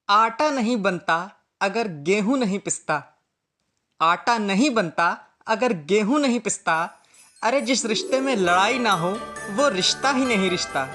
आटा नहीं बनता अगर गेहूं नहीं पिसता। आटा नहीं बनता अगर गेहूं नहीं पिसता। अरे जिस रिश्ते में लड़ाई ना हो वो रिश्ता ही नहीं रिश्ता।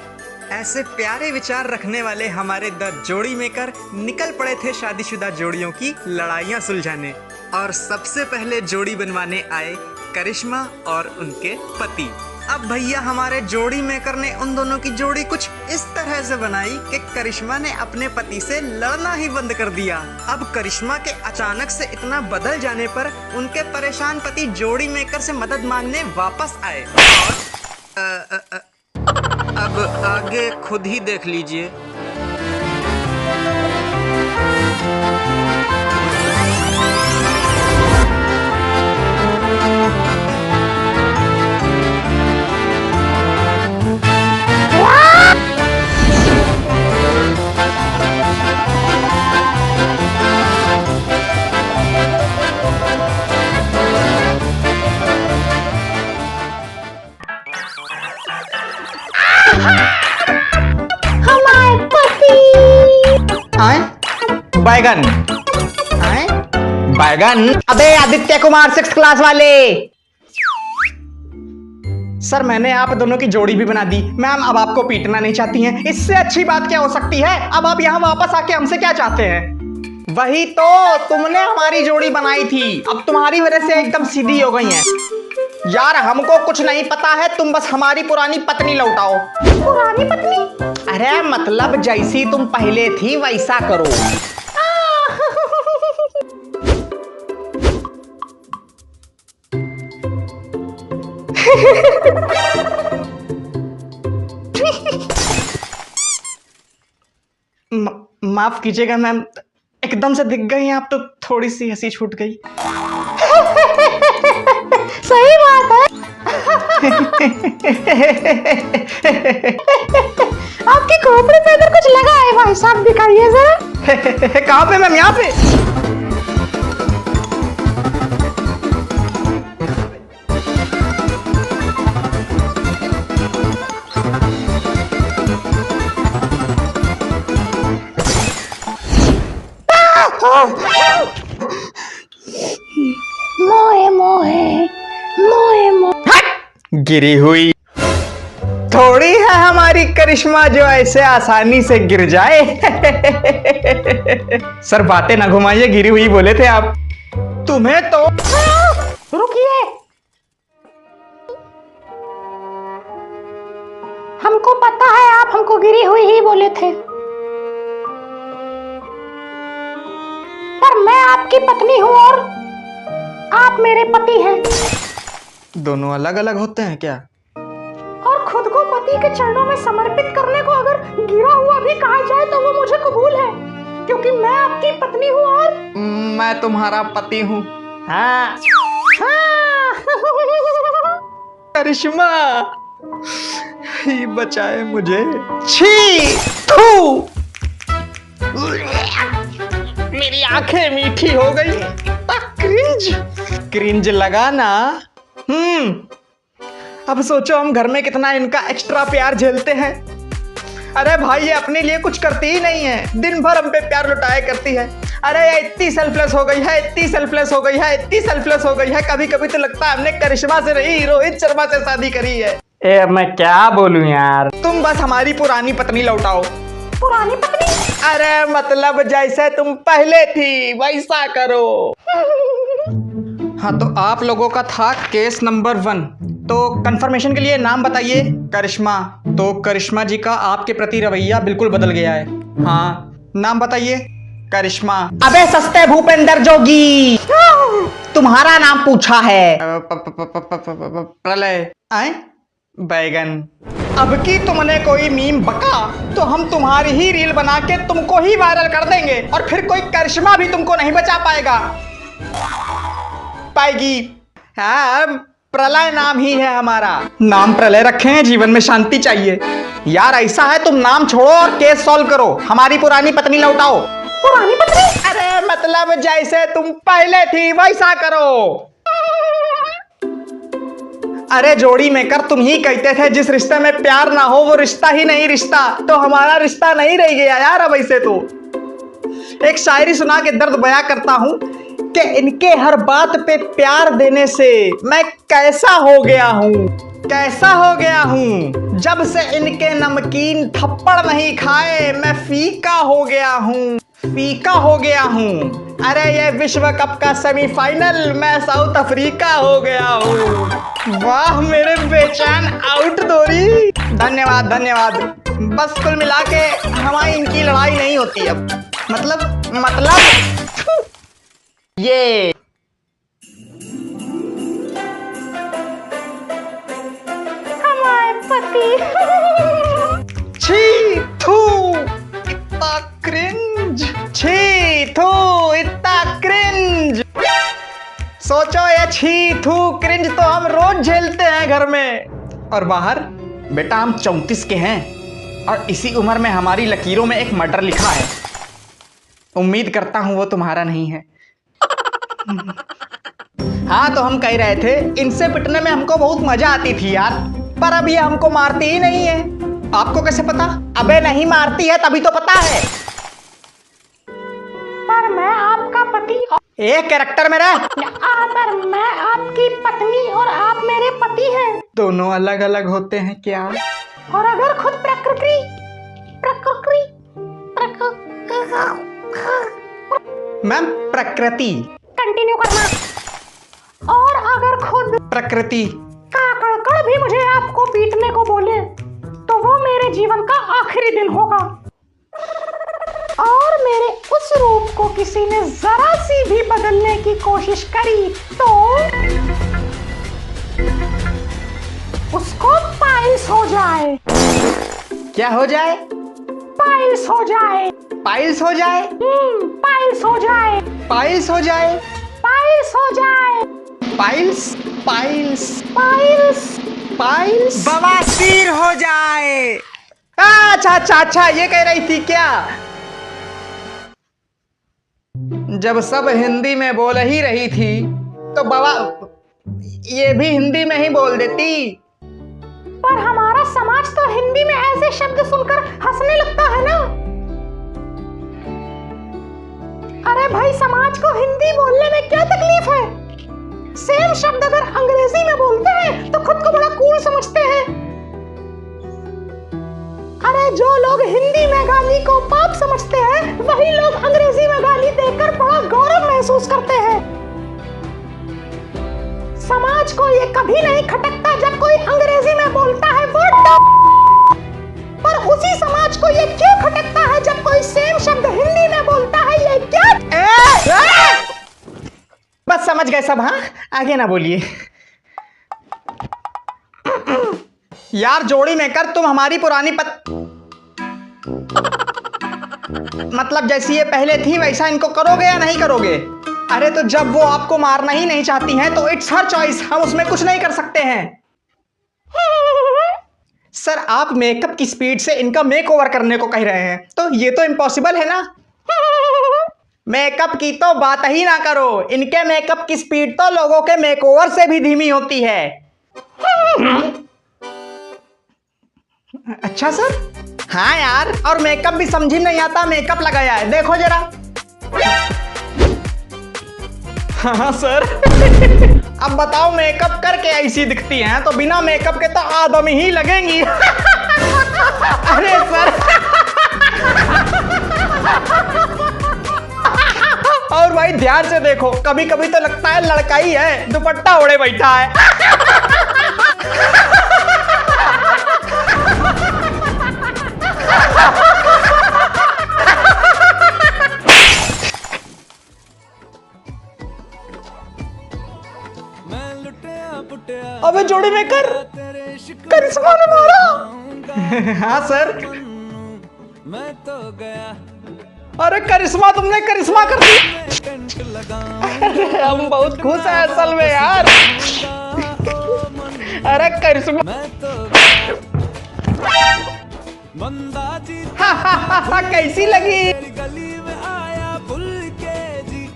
ऐसे प्यारे विचार रखने वाले हमारे द जोड़ी मेकर निकल पड़े थे शादीशुदा जोड़ियों की लड़ाइयाँ सुलझाने। और सबसे पहले जोड़ी बनवाने आए करिश्मा और उनके पति। अब भैया हमारे जोड़ी मेकर ने उन दोनों की जोड़ी कुछ इस तरह से बनाई कि करिश्मा ने अपने पति से लड़ना ही बंद कर दिया। अब करिश्मा के अचानक से इतना बदल जाने पर उनके परेशान पति जोड़ी मेकर से मदद मांगने वापस आए। और अब आगे खुद ही देख लीजिए। हमारे पति आए बैगन आए बैगन। अबे आदित्य कुमार 6th क्लास वाले। सर मैंने आप दोनों की जोड़ी भी बना दी। मैम अब आपको पीटना नहीं चाहती हैं, इससे अच्छी बात क्या हो सकती है। अब आप यहाँ वापस आके हमसे क्या चाहते हैं? वही तो, तुमने हमारी जोड़ी बनाई थी, अब तुम्हारी वजह से एकदम सीधी हो गई हैं। यार हमको कुछ नहीं पता है, तुम बस हमारी पुरानी पत्नी लौटाओ। पुरानी पत्नी? अरे मतलब जैसी तुम पहले थी वैसा करो। माफ कीजिएगा मैम, एकदम से दिख गई आप तो थोड़ी सी हंसी छूट गई। सही बात है। आपके खोपड़ी पे इधर कुछ लगा है भाई साहब, दिखाइए जरा। कहाँ पे मैम? यहाँ पे। मोए मोए मोए मोए। गिरी हुई थोड़ी है हमारी करिश्मा जो ऐसे आसानी से गिर जाए। सर बातें ना घुमाइए, गिरी हुई बोले थे आप। तुम्हें तो रुकिए, हमको पता है आप हमको गिरी हुई ही बोले थे, पर मैं आपकी पत्नी हूं और आप मेरे पति हैं। दोनों अलग अलग होते हैं क्या? और खुद को पति के चरणों में समर्पित करने को अगर गिरा हुआ भी कहा जाए तो वो मुझे कबूल है, क्योंकि मैं आपकी पत्नी हूँ और मैं तुम्हारा पति हूँ। हाँ। हाँ। करिश्मा ही बचाए मुझे। छी थू, मेरी आंखें मीठी हो गई। क्रिंज क्रिंज लगा ना। अब सोचो हम घर में कितना इनका एक्स्ट्रा प्यार झेलते हैं। अरे भाई ये अपने लिए कुछ करती ही नहीं है, दिन भर हम पे प्यार लुटाया करती है। अरे ये इतनी सेल्फलेस हो गई है, इतनी सेल्फलेस हो गई है, इतनी सेल्फलेस हो गई है, कभी कभी तो लगता है हमने करिश्मा से नहीं रोहित शर्मा से शादी करी है। ए मैं क्या बोलूं यार। तुम बस हमारी पुरानी पत्नी लौटाओ। पुरानी पत्नी? अरे मतलब जैसे तुम पहले थी वैसा करो। हाँ तो आप लोगों का था केस नंबर 1, तो कंफर्मेशन के लिए नाम बताइए। करिश्मा। तो करिश्मा जी का आपके प्रति रवैया बिल्कुल बदल गया है। हाँ नाम बताइए। करिश्मा। अबे सस्ते भूपेंद्र जोगी, तुम्हारा नाम पूछा है। प्रलय। आए बैगन। अब की तुमने कोई मीम बका तो हम तुम्हारी ही रील बना के तुमको ही वायरल कर देंगे और फिर कोई करिश्मा भी तुमको नहीं बचा पाएगी। हाँ प्रलय नाम ही है हमारा। नाम प्रलय रखे हैं, जीवन में शांति चाहिए। यार ऐसा है तुम नाम छोड़ो और केस सॉल्व करो, हमारी पुरानी पत्नी लौटाओ। पुरानी पत्नी? अरे मतलब जैसे तुम पहले थी वैसा करो। अरे जोड़ी मेकर तुम ही कहते थे जिस रिश्ते में प्यार ना हो वो रिश्ता ही नहीं रिश्ता, तो हमारा रिश्ता नहीं रह गया यार अब ऐसे तो। एक शायरी सुना के दर्द बयां करता हूँ कि इनके हर बात पे प्यार देने से मैं कैसा हो गया हूँ, कैसा हो गया हूँ। जब से इनके नमकीन थप्पड़ नहीं खाए मैं फीका हो गया हूँ, फीका हो गया हूँ। अरे ये विश्व कप का सेमीफाइनल मैं साउथ अफ्रीका हो गया हूँ। वाह मेरे बेचैन आउट दोरी। धन्यवाद धन्यवाद। बस कुल मिला के हमारी इनकी लड़ाई नहीं होती अब। मतलब ये हमारे पति। छी थू इतना क्रिंज, छी थू इतना क्रिंज। सोचो ये छी थू क्रिंज तो हम रोज झेलते हैं घर में, और बाहर बेटा हम 34 के हैं और इसी उम्र में हमारी लकीरों में एक मर्डर लिखा है। उम्मीद करता हूं वो तुम्हारा नहीं है। हाँ तो हम कह रहे थे इनसे पिटने में हमको बहुत मजा आती थी यार, पर अब ये हमको मारती ही नहीं है। आपको कैसे पता? अबे नहीं मारती है तभी तो पता है। पर मैं आपका पति एक कैरेक्टर में रह। पर मैं आपकी पत्नी और आप मेरे पति हैं। दोनों अलग अलग होते हैं क्या? और अगर खुद मैम प्रकृति कंटिन्यू करना। और अगर खुद प्रकृति का कड़कड़ भी मुझे आपको पीटने को बोले तो वो मेरे जीवन का आखिरी दिन होगा। और मेरे उस रूप को किसी ने जरा सी भी बदलने की कोशिश करी तो उसको पाइल्स हो जाए। क्या हो जाए? पाइल्स हो जाए। पाइल्स हो जाए? पाइल्स हो जाए। पाइल्स हो जाए? पाइल्स हो जाए। पाइल्स पाइल्स पाइल्स पाइल्स बवासीर हो जाए। अच्छा ये कह रही थी क्या? जब सब हिंदी में बोल ही रही थी तो बाबा ये भी हिंदी में ही बोल देती। पर हमारा समाज तो हिंदी में ऐसे शब्द सुनकर हंसने लगता है ना। अरे भाई समाज को हिंदी बोलने में क्या तकलीफ है? सेम शब्द अगर अंग्रेजी में बोलते हैं तो खुद को बड़ा कूल समझते हैं। अरे जो लोग हिंदी में गाली को पाप समझते हैं वही लोग अंग्रेजी में गाली देकर बड़ा गौरव महसूस करते हैं। समाज को ये कभी नहीं खटकता जब कोई अंग्रेजी में बोलता है वर्ड, पर उसी समाज को ये क्यों खटकता है जब कोई सेम शब्द हिंदी में बोलता है? ये क्या? बस समझ गए सब। हाँ आगे ना बोलिए यार। जोड़ी में कर तुम हमारी पुरानी मतलब जैसी ये पहले थी वैसा इनको करोगे या नहीं करोगे? अरे तो जब वो आपको मारना ही नहीं चाहती हैं तो इट्स हर चॉइस, हम उसमें कुछ नहीं कर सकते हैं। सर आप मेकअप की स्पीड से इनका मेकओवर करने को कह रहे हैं तो ये तो इम्पॉसिबल है ना। मेकअप की तो बात ही ना करो, इनके मेकअप की स्पीड तो लोगों के मेकओवर से भी धीमी होती है। अच्छा सर। हाँ यार, और मेकअप भी समझ नहीं आता मेकअप लगाया है, देखो जरा। हाँ सर। अब बताओ मेकअप करके ऐसी दिखती हैं तो बिना मेकअप के तो आदमी ही लगेंगी। अरे सर। और भाई ध्यान से देखो, कभी कभी तो लगता है लड़का ही है, दुपट्टा ओढ़े बैठा है। अबे जोड़ी में कर करिश्मा ने मारा। हाँ सर। मैं तो गया। अरे करिश्मा, तुमने करिश्मा कर दी। अरे हम बहुत खुश हैं असल में यार। अरे करिश्मा। कैसी लगी? गली में आया भूल के जी,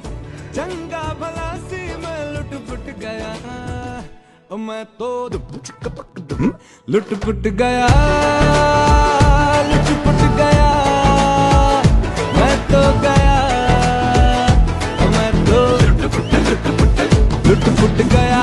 चंगा भला सी मैं लुट पुट गया। मैं तो लुट पुट गया, लुट पुट गया, मैं तो गया। लुट पुट गया